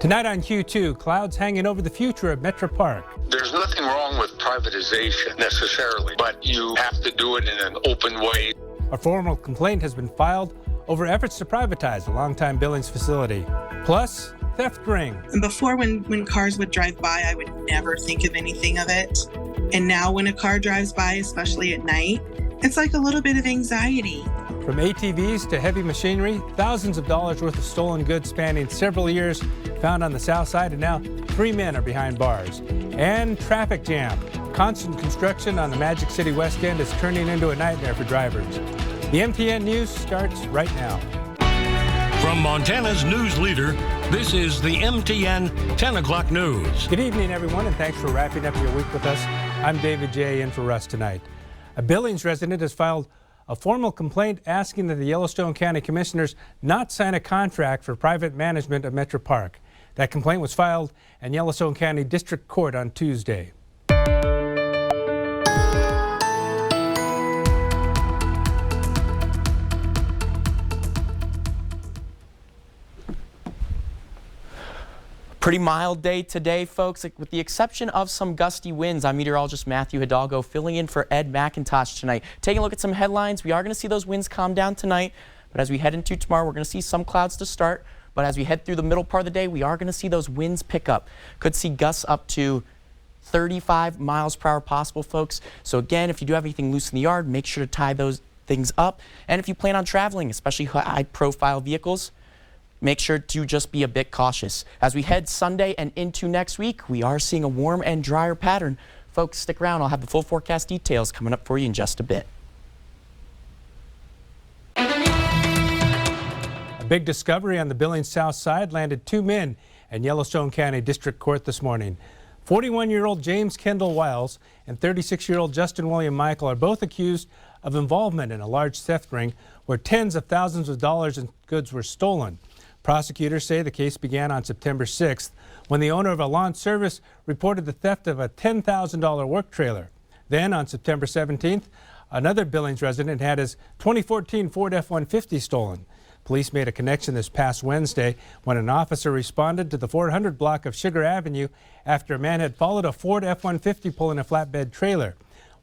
Tonight on Q2, clouds hanging over the future of Metro Park. There's nothing wrong with privatization necessarily, but you have to do it in an open way. A formal complaint has been filed over efforts to privatize a longtime Billings facility. Plus, theft ring. And before, when cars would drive by, I would never think of anything of it. And now when a car drives by, especially at night, it's like a little bit of anxiety. From ATVs to heavy machinery, thousands of dollars worth of stolen goods spanning several years found on the south side, and now 3 men are behind bars. And traffic jam. Constant construction on the Magic City West End is turning into a nightmare for drivers. The MTN News starts right now. From Montana's news leader, this is the MTN 10 o'clock news. Good evening, everyone, and thanks for wrapping up your week with us. I'm David J. in for Russ tonight. A Billings resident has filed a formal complaint asking that the Yellowstone County Commissioners not sign a contract for private management of Metro Park. That complaint was filed in Yellowstone County District Court on Tuesday. Pretty mild day today, folks, with the exception of some gusty winds. I'm meteorologist Matthew Hidalgo filling in for Ed McIntosh tonight. Taking a look at some headlines, we are going to see those winds calm down tonight, but as we head into tomorrow, we're going to see some clouds to start, but as we head through the middle part of the day, we are going to see those winds pick up. Could see gusts up to 35 miles per hour possible, folks. So again, if you do have anything loose in the yard, make sure to tie those things up. And if you plan on traveling, especially high-profile vehicles, make sure to just be a bit cautious. As we head Sunday and into next week, we are seeing a warm and drier pattern. Folks, stick around. I'll have the full forecast details coming up for you in just a bit. A big discovery on the Billings South Side landed 2 men in Yellowstone County District Court this morning. 41-year-old James Kendall Wiles and 36-year-old Justin William Michael are both accused of involvement in a large theft ring where tens of thousands of dollars in goods were stolen. Prosecutors say the case began on September 6th when the owner of a lawn service reported the theft of a $10,000 work trailer. Then on September 17th, another Billings resident had his 2014 Ford F-150 stolen. Police made a connection this past Wednesday when an officer responded to the 400 block of Sugar Avenue after a man had followed a Ford F-150 pulling a flatbed trailer.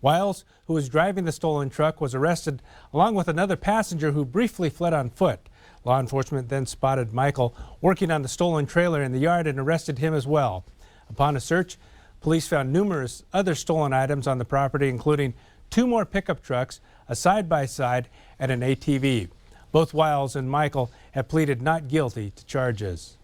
Wiles, who was driving the stolen truck, was arrested along with another passenger who briefly fled on foot. Law enforcement then spotted Michael working on the stolen trailer in the yard and arrested him as well. Upon a search, police found numerous other stolen items on the property, including 2 more pickup trucks, a side-by-side, and an ATV. Both Wiles and Michael have pleaded not guilty to charges.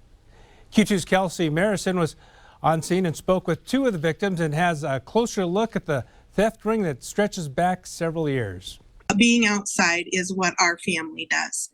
Q2's Kelsey Marison was on scene and spoke with 2 of the victims and has a closer look at the theft ring that stretches back several years. Being outside is what our family does.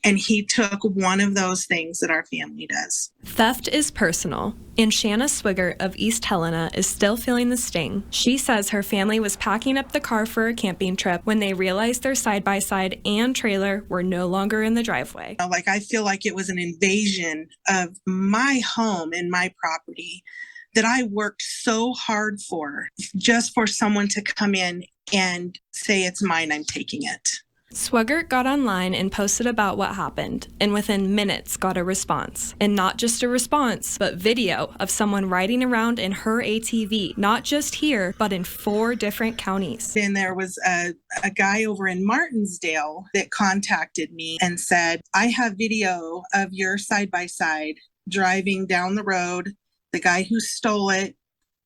And he took one of those things that our family does. Theft is personal, and Shanna Swigert of East Helena is still feeling the sting. She says her family was packing up the car for a camping trip when they realized their side-by-side and trailer were no longer in the driveway. I feel like it was an invasion of my home and my property that I worked so hard for, just for someone to come in and say, it's mine, I'm taking it. Swigert got online and posted about what happened, and within minutes got a response. And not just a response, but video of someone riding around in her ATV, not just here, but in 4 different counties. And there was a guy over in Martinsdale that contacted me and said, I have video of your side-by-side driving down the road. The guy who stole it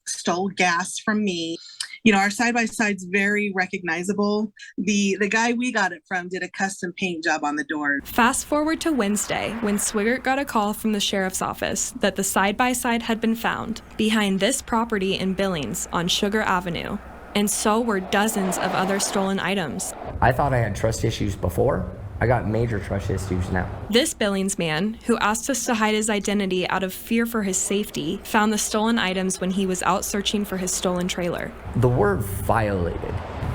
stole gas from me. You know, our side-by-side's very recognizable. The guy we got it from did a custom paint job on the door. Fast forward to Wednesday, when Swigert got a call from the sheriff's office that the side-by-side had been found behind this property in Billings on Sugar Avenue. And so were dozens of other stolen items. I thought I had trust issues before. I got major trust issues now. This Billings man, who asked us to hide his identity out of fear for his safety, found the stolen items when he was out searching for his stolen trailer. The word violated,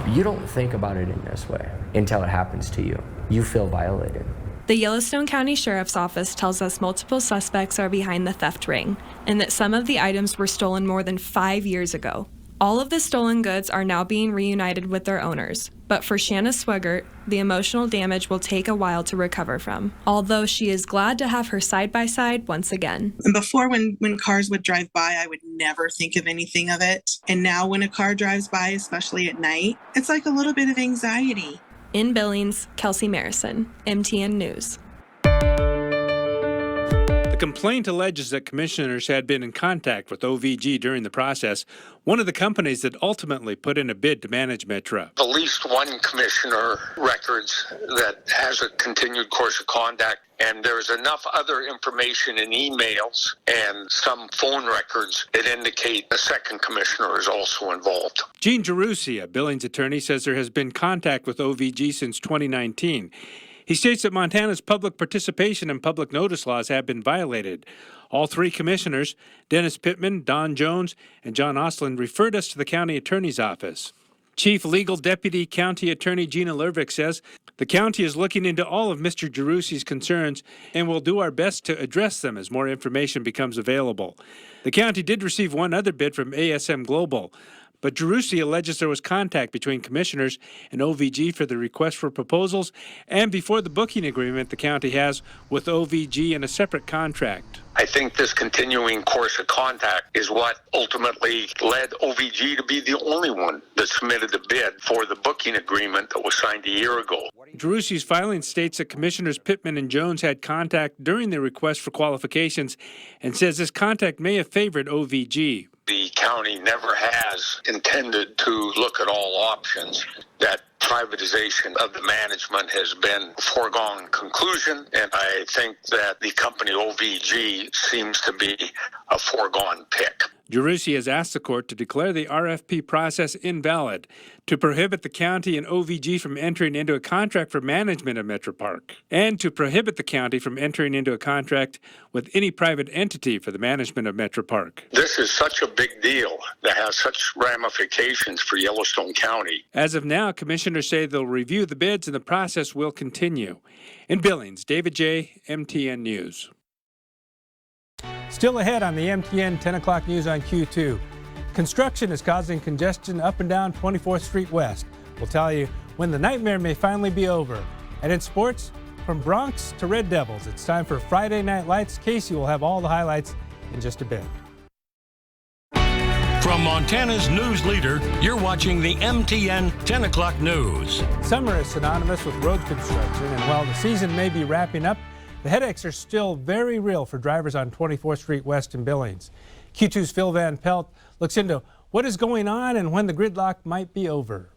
you don't think about it in this way until it happens to you. You feel violated. The Yellowstone County Sheriff's Office tells us multiple suspects are behind the theft ring, and that some of the items were stolen more than 5 years ago. All of the stolen goods are now being reunited with their owners, but for Shanna Swigert, the emotional damage will take a while to recover from, although she is glad to have her side-by-side once again. And before, when cars would drive by, I would never think of anything of it. And now when a car drives by, especially at night, it's like a little bit of anxiety. In Billings, Kelsey Marison, MTN News. The complaint alleges that commissioners had been in contact with OVG during the process, one of the companies that ultimately put in a bid to manage Metra. At least one commissioner records that has a continued course of conduct, and there's enough other information in emails and some phone records that indicate a second commissioner is also involved. Gene Gerussi, a Billings attorney, says there has been contact with OVG since 2019. He states that Montana's public participation and public notice laws have been violated. All three commissioners, Dennis Pittman, Don Jones, and John Ostlund, referred us to the county attorney's office. Chief Legal Deputy County Attorney Gina Lervik says the county is looking into all of Mr. Gerussi's concerns and will do our best to address them as more information becomes available. The county did receive one other bid from ASM Global, but Gerussi alleges there was contact between commissioners and OVG for the request for proposals and before the booking agreement the county has with OVG in a separate contract. I think this continuing course of contact is what ultimately led OVG to be the only one that submitted the bid for the booking agreement that was signed a year ago. Gerussi's filing states that Commissioners Pittman and Jones had contact during the request for qualifications and says this contact may have favored OVG. The county never has intended to look at all options. That privatization of the management has been a foregone conclusion, and I think that the company OVG seems to be a foregone pick. Gerussi has asked the court to declare the RFP process invalid, to prohibit the county and OVG from entering into a contract for management of Metro Park, and to prohibit the county from entering into a contract with any private entity for the management of Metro Park. This is such a big deal that has such ramifications for Yellowstone County. As of now, commissioners say they'll review the bids and the process will continue. In Billings, David J., MTN News. Still ahead on the MTN 10 o'clock news on Q2. Construction is causing congestion up and down 24th Street West. We'll tell you when the nightmare may finally be over. And in sports, from Bronx to Red Devils, it's time for Friday Night Lights. Casey will have all the highlights in just a bit. From Montana's news leader, you're watching the MTN 10 o'clock news. Summer is synonymous with road construction, and while the season may be wrapping up, the headaches are still very real for drivers on 24th Street West in Billings. Q2's Phil Van Pelt looks into what is going on and when the gridlock might be over.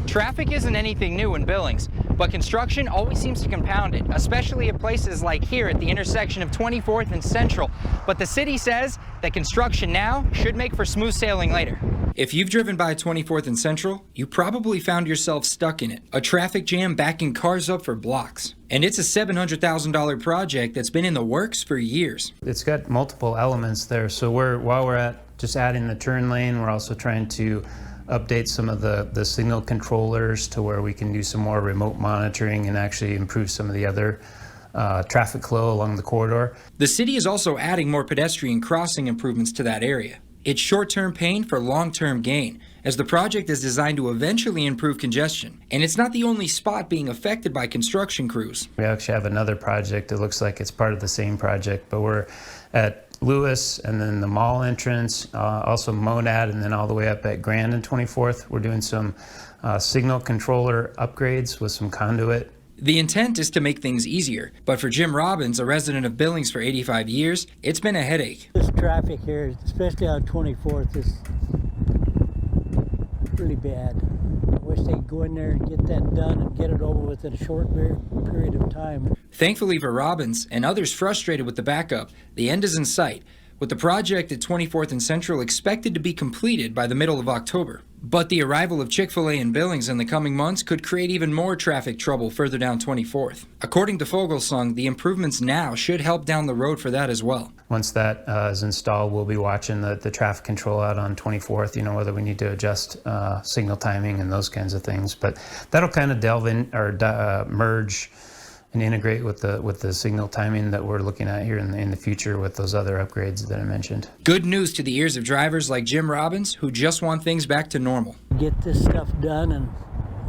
Traffic isn't anything new in Billings, but construction always seems to compound it, especially at places like here at the intersection of 24th and Central. But the city says that construction now should make for smooth sailing later. If you've driven by 24th and Central, you probably found yourself stuck in it. A traffic jam backing cars up for blocks. And it's a $700,000 project that's been in the works for years. It's got multiple elements there. So while we're at just adding the turn lane, we're also trying to update some of the signal controllers to where we can do some more remote monitoring and actually improve some of the other traffic flow along the corridor. The city is also adding more pedestrian crossing improvements to that area. It's short-term pain for long-term gain, as the project is designed to eventually improve congestion. And it's not the only spot being affected by construction crews. We actually have another project that looks like it's part of the same project, but we're at Lewis and then the mall entrance, also Monad, and then all the way up at Grand and 24th. We're doing some signal controller upgrades with some conduit. The intent is to make things easier, but for Jim Robbins, a resident of Billings for 85 years, it's been a headache. This traffic here, especially on 24th, is really bad. I wish they'd go in there and get that done and get it over with in a short period of time. Thankfully for Robbins and others frustrated with the backup, the end is in sight, with the project at 24th and Central expected to be completed by the middle of October. But the arrival of Chick-fil-A in Billings in the coming months could create even more traffic trouble further down 24th. According to Fogelsong, the improvements now should help down the road for that as well. Once that is installed, we'll be watching the traffic control out on 24th, whether we need to adjust signal timing and those kinds of things. But that'll kind of delve in or merge and integrate with the signal timing that we're looking at here in the future with those other upgrades that I mentioned. Good news to the ears of drivers like Jim Robbins, who just want things back to normal. Get this stuff done and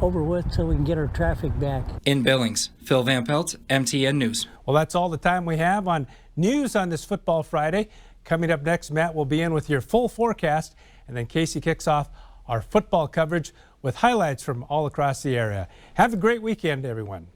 over with so we can get our traffic back. In Billings, Phil Van Pelt, MTN News. Well, that's all the time we have on news on this Football Friday. Coming up next, Matt will be in with your full forecast, and then Casey kicks off our football coverage with highlights from all across the area. Have a great weekend, everyone.